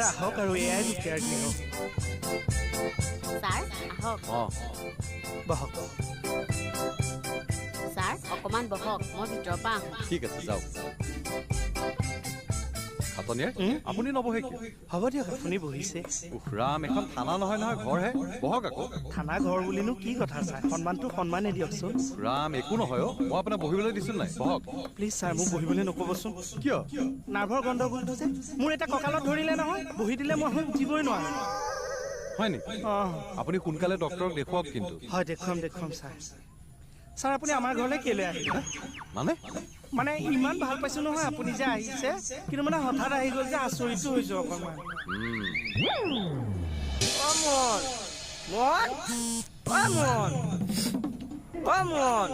sir আহক আৰু এয়াই দুখীয়াৰ গৃহ ছাৰ আহক বহক ছাৰ অকমান বহক মই ভিতৰৰ পৰা আহোঁ ঠিক আছে যাওক খাটনিয়াৰ আপুনি নবহে কি হ'ব দিয়ক আপুনি বহিছে ৰাম এখন থানা নহয় নহয় ঘৰহে বহক আকৌ থানা ঘৰ বুলিনো কি কথা ছাৰ সন্মানটো সন্মানে দিয়কচোন ৰাম একো নহয় মই আপোনাক বহিবলৈ দিছোঁ নাই বহক প্লিজ ছাৰ মোক বহিবলৈ নক'বচোন কিয় নাৰ্ভৰ গণ্ডগোলটো যে মোৰ এটা কঁকালত ধৰিলে নহয় বহি দিলে মই উঠিবই নোৱাৰো হয় নেকি অঁ আপুনি সোনকালে ডক্তৰক দেখুৱাওক কিন্তু হয় দেখুৱাম ছাৰ ছাৰ আপুনি আমাৰ ঘৰলৈ কেলৈ আহিলে মানে ইমান ভাল পাইছোঁ নহয় আপুনি যে আহিছে কিন্তু মানে হঠাৎ আহি গ'ল যে আচৰিতো হৈছোঁ অকণমান মন